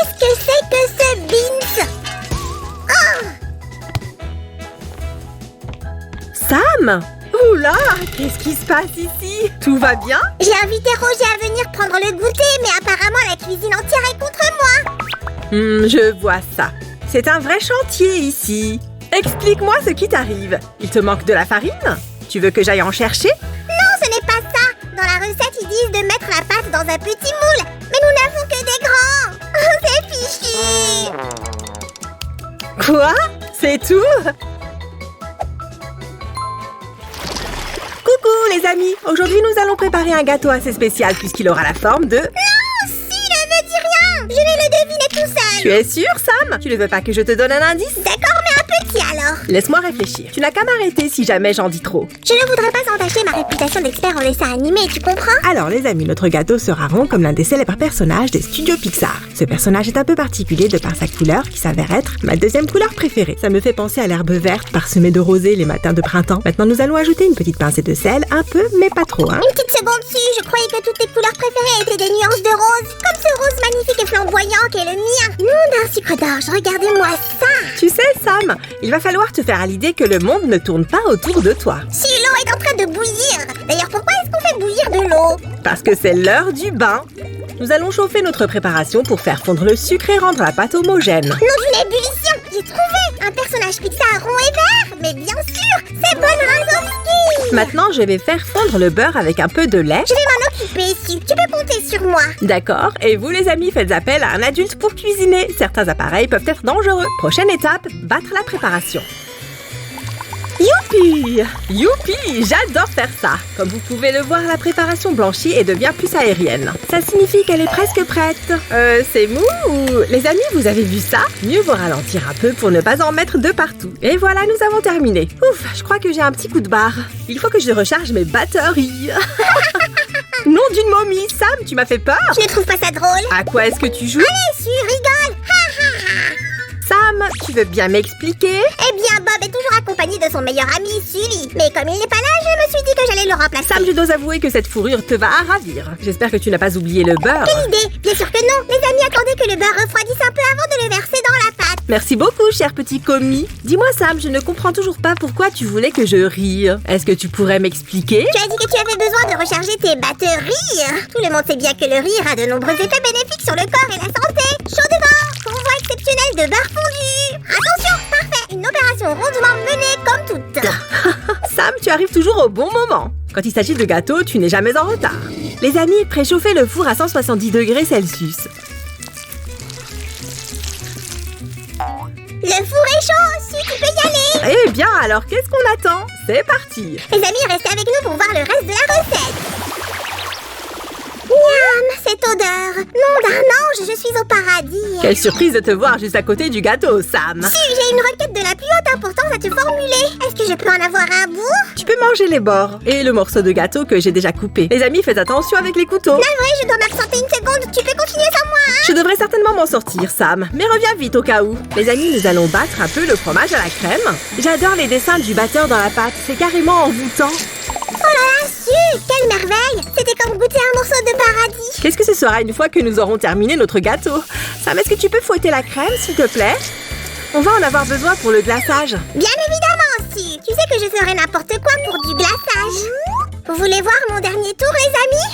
Qu'est-ce que c'est que ce Beans? Sam! Oula! Qu'est-ce qui se passe ici? Tout va bien? J'ai invité Roger à venir prendre le goûter, mais apparemment la cuisine entière est contre moi. Je vois ça. C'est un vrai chantier ici. Explique-moi ce qui t'arrive. Il te manque de la farine? Tu veux que j'aille en chercher? Non, ce n'est pas ça. Dans la recette, ils disent de mettre la pâte dans un petit moule. Mais nous n'avons que des grands. C'est fichu. Quoi? C'est tout? Coucou les amis! Aujourd'hui nous allons préparer un gâteau assez spécial puisqu'il aura la forme de... Non, si, ne me dis rien. Je vais le deviner tout seul. Tu es sûr, Sam? Tu ne veux pas que je te donne un indice? D'accord, mais un petit alors. Laisse-moi réfléchir. Tu n'as qu'à m'arrêter si jamais j'en dis trop. Je ne voudrais pas entacher ma réputation d'expert en dessin animé, tu comprends? Alors les amis, notre gâteau sera rond comme l'un des célèbres personnages des studios Pixar. Ce personnage est un peu particulier de par sa couleur qui s'avère être ma deuxième couleur préférée. Ça me fait penser à l'herbe verte parsemée de rosée les matins de printemps. Maintenant nous allons ajouter une petite pincée de sel, un peu mais pas trop, hein. Une petite seconde dessus, je croyais que toutes tes couleurs préférées étaient des nuances de rose. Comme ce rose magnifique et flamboyant qu'est le mien. Nom d'un sucre d'orge, regardez-moi ça. Tu sais Sam, il va falloir te faire à l'idée que le monde ne tourne pas autour de toi. Si l'eau est en train de bouillir. D'ailleurs, pourquoi est-ce qu'on fait bouillir de l'eau? Parce que c'est l'heure du bain. Nous allons chauffer notre préparation pour faire fondre le sucre et rendre la pâte homogène. Nom d'une ébullition, j'ai trouvé un personnage Pixar rond et vert. Mais bien sûr, c'est Bon Razowski. Maintenant, je vais faire fondre le beurre avec un peu de lait. Je vais m'en occuper, Su. Tu peux compter sur moi. D'accord. Et vous, les amis, faites appel à un adulte pour cuisiner. Certains appareils peuvent être dangereux. Prochaine étape, battre la préparation. Youpi! Youpi! J'adore faire ça! Comme vous pouvez le voir, la préparation blanchit et devient plus aérienne. Ça signifie qu'elle est presque prête. C'est mou ou... Les amis, vous avez vu ça? Mieux vaut ralentir un peu pour ne pas en mettre de partout. Et voilà, nous avons terminé. Ouf, je crois que j'ai un petit coup de barre. Il faut que je recharge mes batteries. Nom d'une momie! Sam, tu m'as fait peur! Je ne trouve pas ça drôle. À quoi est-ce que tu joues? Allez, Su, rigole. Sam, tu veux bien m'expliquer? Eh bien, Bob est toujours accompagné de son meilleur ami, Sully. Mais comme il n'est pas là, je me suis dit que j'allais le remplacer. Sam, je dois avouer que cette fourrure te va à ravir. J'espère que tu n'as pas oublié le beurre. Quelle idée! Bien sûr que non. Les amis attendaient que le beurre refroidisse un peu avant de le verser dans la pâte. Merci beaucoup, cher petit commis. Dis-moi, Sam, je ne comprends toujours pas pourquoi tu voulais que je rie. Est-ce que tu pourrais m'expliquer? Tu as dit que tu avais besoin de recharger tes batteries. Tout le monde sait bien que le rire a de nombreux effets bénéfiques sur le corps et la santé. Chaud devant, convoi exceptionnel de beurre fondu. Attention, parfait. Une opération rondement menée comme toute. Sam, tu arrives toujours au bon moment. Quand il s'agit de gâteaux, tu n'es jamais en retard. Les amis, préchauffez le four à 170 degrés Celsius. Le four est chaud, Su, tu peux y aller. Eh bien, alors qu'est-ce qu'on attend? C'est parti. Les amis, restez avec nous pour voir le reste de la recette. Miam, cette odeur. Nom d'un ange, je suis au paradis. Quelle surprise de te voir juste à côté du gâteau, Sam. Su, j'ai une requête de la plus haute importance à te formuler. Est-ce que je peux en avoir un bout? Tu peux manger les bords et le morceau de gâteau que j'ai déjà coupé. Les amis, faites attention avec les couteaux. Navré, je dois m'absenter une seconde. Tu peux continuer sans moi, hein? Je devrais certainement m'en sortir, Sam, mais reviens vite au cas où. Les amis, nous allons battre un peu le fromage à la crème. J'adore les dessins du batteur dans la pâte, c'est carrément envoûtant. Oh là là, Su, quelle merveille! C'était comme goûter un morceau de paradis. Qu'est-ce que ce sera une fois que nous aurons terminé notre gâteau? Sam, est-ce que tu peux fouetter la crème, s'il te plaît? On va en avoir besoin pour le glaçage. Bien évidemment, Su. Tu sais que je ferai n'importe quoi pour du glaçage. Vous voulez voir mon dernier tour, les amis?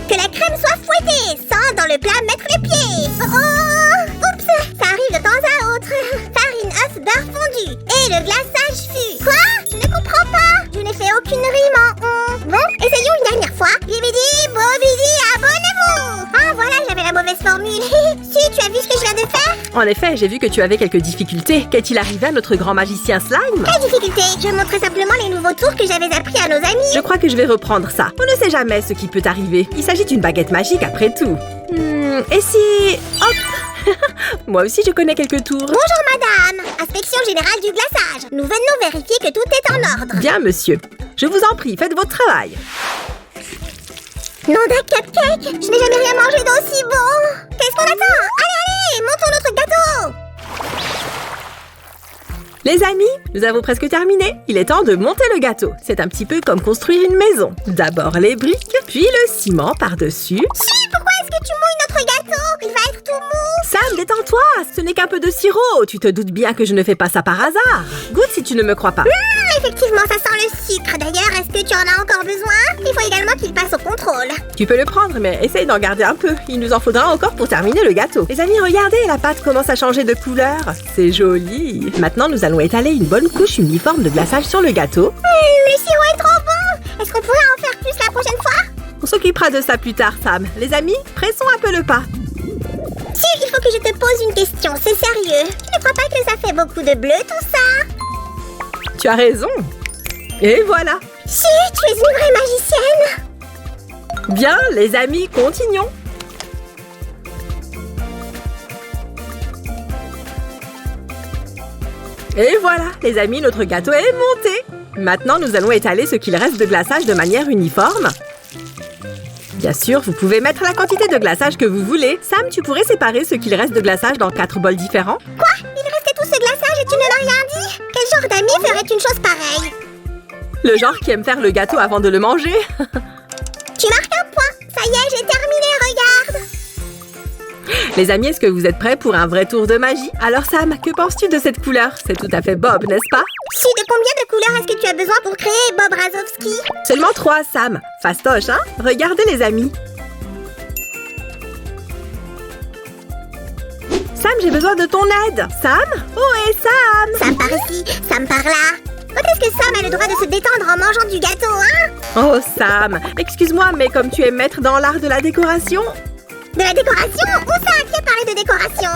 Que la crème soit fouettée, sans dans le plat mettre les pieds. Oh! Oups! Ça arrive de temps à autre. Farine, œuf, beurre fondu. Et le glaçage fut. Quoi? Je ne comprends pas. Je n'ai fait aucune rime en on. Bon, essayons une dernière fois. Bibidi, bobidi, abonnez-vous. Ah voilà, j'avais la mauvaise formule. Si, tu as vu ce que je viens de faire? En effet, j'ai vu que tu avais quelques difficultés. Qu'est-il arrivé à notre grand magicien Slime? Quelle difficulté? Je montrais simplement les nouveaux tours que j'avais appris à nos amis. Je crois que je vais reprendre ça. On ne sait jamais ce qui peut arriver. Il s'agit d'une baguette magique après tout. Et si... Hop! Moi aussi, je connais quelques tours. Bonjour madame, inspection générale du glaçage. Nous venons vérifier que tout est en ordre. Bien, monsieur. Je vous en prie, faites votre travail. Nom d'un cupcake, je n'ai jamais rien mangé d'aussi bon. Qu'est-ce qu'on attend? Allez, montons notre gâteau. Les amis, nous avons presque terminé. Il est temps de monter le gâteau. C'est un petit peu comme construire une maison. D'abord les briques, puis le ciment par-dessus. Pourquoi est-ce que tu mouilles notre gâteau? Il va être tout mou. Sam, détends-toi, ce n'est qu'un peu de sirop. Tu te doutes bien que je ne fais pas ça par hasard. Goûte si tu ne me crois pas. Effectivement, ça sent le sucre. D'ailleurs, est-ce que tu en as encore besoin? Il faut également qu'il passe au contrôle. Tu peux le prendre, mais essaye d'en garder un peu. Il nous en faudra encore pour terminer le gâteau. Les amis, regardez, la pâte commence à changer de couleur. C'est joli. Maintenant, nous allons étaler une bonne couche uniforme de glaçage sur le gâteau. Le sirop est trop bon. Est-ce qu'on pourrait en faire plus la prochaine fois? On s'occupera de ça plus tard, Sam. Les amis, pressons un peu le pas. Si, il faut que je te pose une question, c'est sérieux. Tu ne crois pas que ça fait beaucoup de bleu tout ça? Tu as raison. Et voilà. Si, tu es une vraie magicienne. Bien, les amis, continuons. Et voilà, les amis, notre gâteau est monté. Maintenant, nous allons étaler ce qu'il reste de glaçage de manière uniforme. Bien sûr, vous pouvez mettre la quantité de glaçage que vous voulez. Sam, tu pourrais séparer ce qu'il reste de glaçage dans 4 bols différents? Quoi? Il restait tout ce glaçage et tu ne m'as rien dit? Quel genre d'ami ferait une chose pareille? Le genre qui aime faire le gâteau avant de le manger. Tu marques un point. Ça y est, j'ai terminé, regarde. Les amis, est-ce que vous êtes prêts pour un vrai tour de magie? Alors Sam, que penses-tu de cette couleur? C'est tout à fait Bob, n'est-ce pas? Si, de combien de couleurs est-ce que tu as besoin pour créer Bob Razowski? Seulement 3, Sam. Fastoche, hein? Regardez les amis. Sam, j'ai besoin de ton aide. Sam? Oh, et Sam? Sam par ici, Sam par là. Quand est-ce que Sam a le droit de se détendre en mangeant du gâteau, hein? Oh, Sam, excuse-moi, mais comme tu es maître dans l'art de la décoration... De la décoration? Où ça? Qui a parlé de décoration?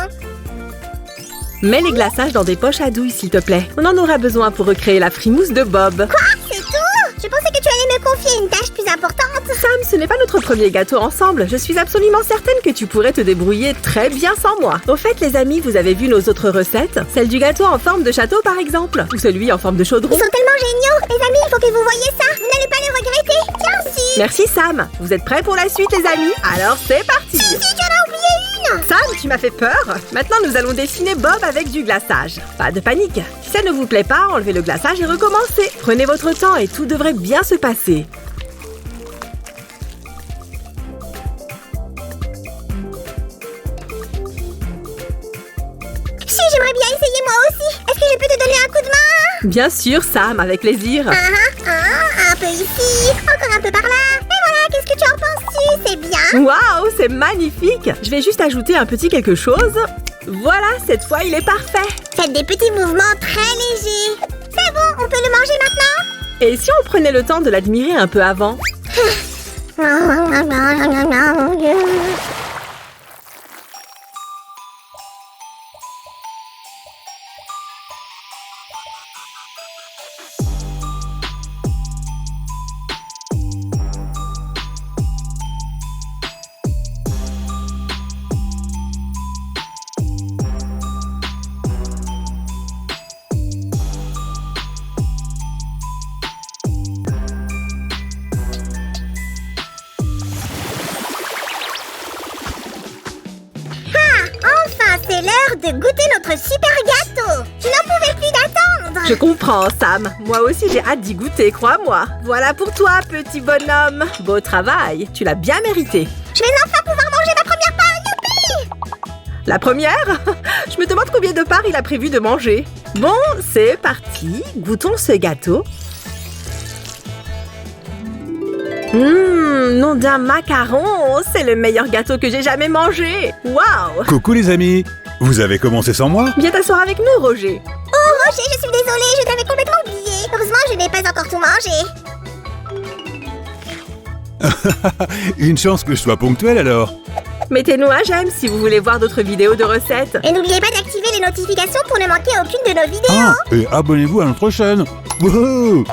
Mets les glaçages dans des poches à douille, s'il te plaît. On en aura besoin pour recréer la frimousse de Bob. Quoi? C'est tout? Je pensais que tu allais me confier une tâche plus importante. Sam, ce n'est pas notre premier gâteau ensemble. Je suis absolument certaine que tu pourrais te débrouiller très bien sans moi. Au fait, les amis, vous avez vu nos autres recettes? Celle du gâteau en forme de château, par exemple. Ou celui en forme de chaudron. Ils sont tellement géniaux. Les amis, il faut que vous voyiez ça. Vous n'allez pas les regretter. Tiens, si. Merci, Sam. Vous êtes prêts pour la suite, les amis? Alors, c'est parti. Si, tu en as oublié une. Sam, tu m'as fait peur. Maintenant, nous allons dessiner Bob avec du glaçage. Pas de panique. Si ça ne vous plaît pas, enlevez le glaçage et recommencez. Prenez votre temps et tout devrait bien se passer. Si, j'aimerais bien essayer moi aussi. Est-ce que je peux te donner un coup de main? Bien sûr, Sam, avec plaisir. Un peu ici, encore un peu par là. Et voilà, qu'est-ce que tu en penses-tu? C'est bien. Waouh, c'est magnifique. Je vais juste ajouter un petit quelque chose. Voilà, cette fois, il est parfait. Faites des petits mouvements très légers. C'est bon, on peut le manger maintenant? Et si on prenait le temps de l'admirer un peu avant? C'est l'heure de goûter notre super gâteau. Je n'en pouvais plus d'attendre. Je comprends, Sam. Moi aussi, j'ai hâte d'y goûter, crois-moi. Voilà pour toi, petit bonhomme. Beau travail. Tu l'as bien mérité. Je vais enfin pouvoir manger ma première part. Youpi! La première? Je me demande combien de parts il a prévu de manger. Bon, c'est parti. Goûtons ce gâteau. Nom d'un macaron, c'est le meilleur gâteau que j'ai jamais mangé. Waouh! Coucou les amis, vous avez commencé sans moi? Viens t'asseoir avec nous, Roger. Oh Roger, je suis désolée, je t'avais complètement oublié. Heureusement, je n'ai pas encore tout mangé. Une chance que je sois ponctuel alors. Mettez-nous un j'aime si vous voulez voir d'autres vidéos de recettes. Et n'oubliez pas d'activer les notifications pour ne manquer aucune de nos vidéos. Ah, et abonnez-vous à notre chaîne. Wouhou!